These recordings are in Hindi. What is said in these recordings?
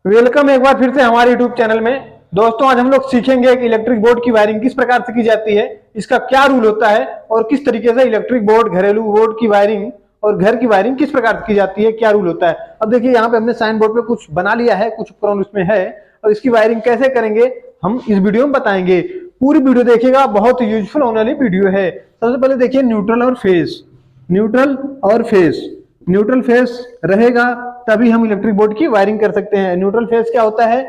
वेलकम एक बार फिर से हमारे यूट्यूब चैनल में। दोस्तों आज हम लोग सीखेंगे कि इलेक्ट्रिक बोर्ड की वायरिंग किस प्रकार से की जाती है, इसका क्या रूल होता है और किस तरीके से इलेक्ट्रिक बोर्ड, घरेलू बोर्ड की वायरिंग और घर की वायरिंग किस प्रकार से की जाती है, क्या रूल होता है। अब देखिए यहाँ पे हमने साइन बोर्ड पे कुछ बना लिया है, कुछ उपकरण उसमें है और इसकी वायरिंग कैसे करेंगे हम इस वीडियो में बताएंगे। पूरी वीडियो देखिएगा, बहुत यूजफुल होने वाली वीडियो है। सबसे पहले देखिए न्यूट्रल और फेज। न्यूट्रल और फेज, न्यूट्रल फेज रहेगा तभी हम इलेक्ट्रिक बोर्ड की वायरिंग कर सकते हैं। न्यूट्रल फेज क्या होता है?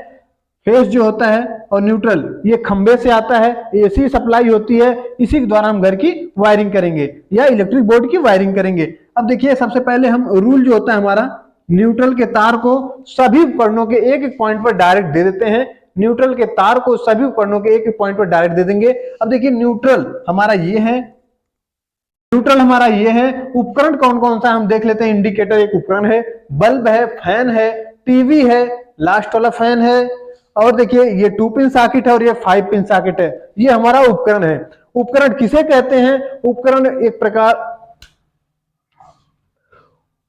फेज जो होता है और न्यूट्रल ये खंबे से आता है, एसी सप्लाई होती है, इसी के द्वारा हम घर की वायरिंग करेंगे या इलेक्ट्रिक बोर्ड की वायरिंग करेंगे। अब देखिए सबसे पहले हम रूल जो होता है हमारा, न्यूट्रल के तार को सभी उपकरणों के एक एक पॉइंट पर डायरेक्ट दे देते हैं। न्यूट्रल के तार को सभी उपकरणों के एक एक पॉइंट पर डायरेक्ट दे देंगे। अब देखिए न्यूट्रल हमारा ये है, न्यूट्रल हमारा ये है। उपकरण कौन कौन सा हम देख लेते हैं। इंडिकेटर एक उपकरण है, बल्ब है, फैन है, टीवी है, लास्ट वाला फैन है और देखिए ये 2 पिन सॉकेट है और ये 5 पिन सॉकेट है। ये हमारा उपकरण है। उपकरण किसे कहते हैं? उपकरण एक प्रकार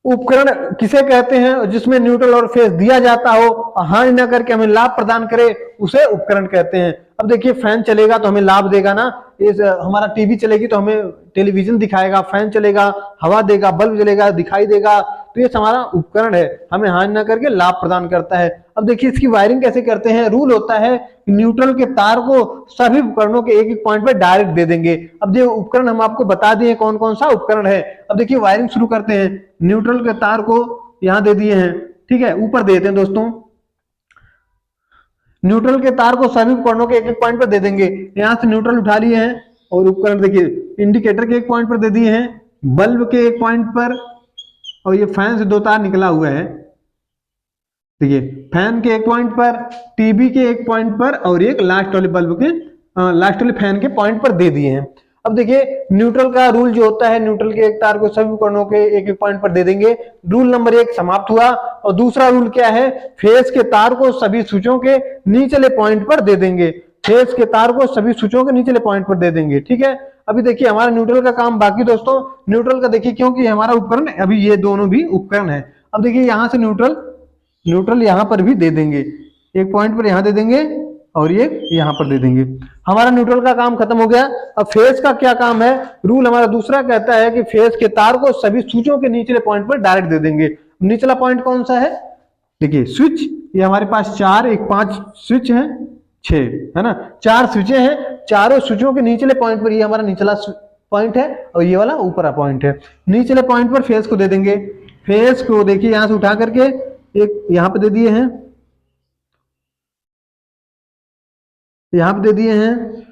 उपकरण किसे कहते हैं जिसमें न्यूट्रल और फेज दिया जाता हो, हानि न करके हमें लाभ प्रदान करे, उसे उपकरण कहते हैं। अब देखिए फैन चलेगा तो हमें लाभ देगा ना, इस हमारा टीवी चलेगी तो हमें टेलीविजन दिखाएगा, फैन चलेगा हवा देगा, बल्ब जलेगा दिखाई देगा, तो ये हमारा उपकरण है, हमें हानि न करके लाभ प्रदान करता है। अब देखिए इसकी वायरिंग कैसे करते हैं। रूल होता है न्यूट्रल के तार को सभी उपकरणों के एक एक पॉइंट पर डायरेक्ट दे देंगे। अब जो उपकरण हम आपको बता दिए कौन कौन सा उपकरण है। अब देखिए वायरिंग शुरू करते हैं। न्यूट्रल के तार को यहां दे दिए हैं, ठीक है, ऊपर दे देते हैं दोस्तों। न्यूट्रल के तार को सभी उपकरणों के एक एक पॉइंट पर दे देंगे। यहां से न्यूट्रल उठा लिए हैं और उपकरण देखिए इंडिकेटर के एक पॉइंट पर दे दिए हैं, बल्ब के एक पॉइंट पर, और ये फैन से 2 तार निकला हुआ है। देखिए फैन के एक पॉइंट पर, टीवी के एक पॉइंट पर और एक लास्ट वाले बल्ब के लास्ट वाले फैन के पॉइंट पर दे दिए हैं। अब देखिए न्यूट्रल का रूल जो होता है, न्यूट्रल के एक तार को सभी उपकरणों के एक एक पॉइंट पर दे देंगे। रूल नंबर 1 समाप्त हुआ। और दूसरा रूल क्या है? फेज के तार को सभी स्विचों के निचले पॉइंट पर दे देंगे। फेज के तार को सभी स्विचों के निचले पॉइंट पर दे देंगे, ठीक है। अभी देखिए हमारा न्यूट्रल का काम बाकी दोस्तों। न्यूट्रल का देखिए क्योंकि हमारा उपकरण अभी ये दोनों भी उपकरण है। अब देखिए यहां से न्यूट्रल यहां पर भी दे देंगे, एक पॉइंट पर यहां दे देंगे और ये यहां पर दे देंगे। हमारा न्यूट्रल का काम खत्म हो गया। अब फेज का क्या काम है? रूल हमारा दूसरा कहता है कि फेज के तार को सभी स्विचों के निचले पॉइंट पर डायरेक्ट दे देंगे। निचला पॉइंट कौन सा है? देखिए स्विच, ये हमारे पास 4 एक 5 स्विच है, 6 है ना, 4 स्विचें हैं। चारों स्विचों के निचले पॉइंट पर ये हमारा निचला पॉइंट है और ये वाला ऊपरा पॉइंट है। निचले पॉइंट पर फेज को दे देंगे। फेज को देखिए यहां से उठा करके एक यहां पे दे दिए हैं, यहां पे दे दिए हैं।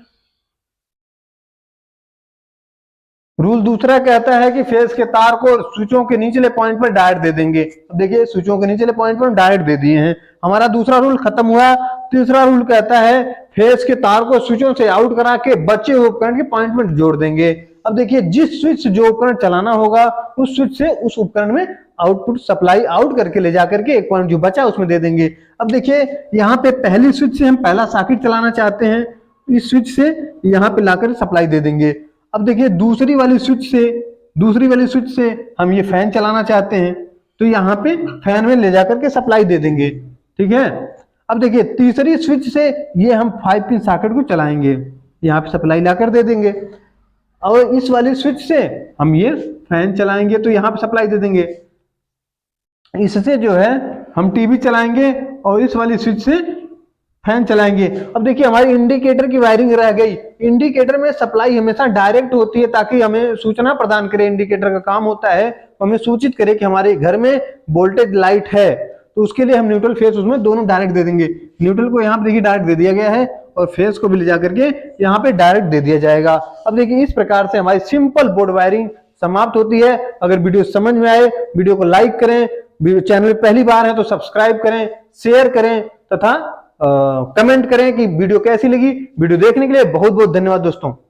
रूल दूसरा कहता है कि फेज के तार को स्विचों के निचले पॉइंट पर डायरेक्ट दे देंगे। अब देखिए स्विचों के निचले पॉइंट पर डायरेक्ट दे दिए हैं। हमारा दूसरा रूल खत्म हुआ। तीसरा रूल कहता है फेज के तार को स्विचों से आउट करा के बचे हुए उपकरण के पॉइंट में जोड़ देंगे। अब देखिए जिस स्विच से जो उपकरण चलाना होगा उस स्विच से उस उपकरण में आउटपुट सप्लाई आउट करके ले जाकर के एक पॉइंट जो बचा उसमें दे देंगे। अब देखिए यहाँ पे पहली स्विच से हम पहला सॉकेट चलाना चाहते हैं, इस स्विच से यहाँ पे लाकर सप्लाई दे देंगे। अब देखिए दूसरी वाली स्विच से हम ये फैन चलाना चाहते हैं तो यहाँ पे फैन में ले जाकर के सप्लाई दे देंगे, ठीक है। अब देखिए तीसरी स्विच से ये हम 5 पिन सॉकेट को चलाएंगे, यहाँ पे सप्लाई लाकर दे देंगे। और इस वाली स्विच से हम ये फैन चलाएंगे तो यहाँ पे सप्लाई दे देंगे। इससे जो है हम टीवी चलाएंगे और इस वाली स्विच से फैन चलाएंगे। अब देखिए हमारी इंडिकेटर की वायरिंग रह गई। इंडिकेटर में सप्लाई हमेशा डायरेक्ट होती है ताकि हमें सूचना प्रदान करे। इंडिकेटर का काम होता है हमें सूचित करे कि हमारे घर में वोल्टेज लाइट है, तो उसके लिए हम न्यूट्रल फेज उसमें दोनों डायरेक्ट दे देंगे। न्यूट्रल को यहाँ पे देखिए डायरेक्ट दे दिया गया है और फेज को भी ले जाकर के यहाँ पे डायरेक्ट दे दिया जाएगा। अब देखिए इस प्रकार से हमारी सिंपल बोर्ड वायरिंग समाप्त होती है। अगर वीडियो समझ में आए वीडियो को लाइक करें, चैनल में पहली बार है तो सब्सक्राइब करें, शेयर करें तथा कमेंट करें कि वीडियो कैसी लगी। वीडियो देखने के लिए बहुत बहुत धन्यवाद दोस्तों।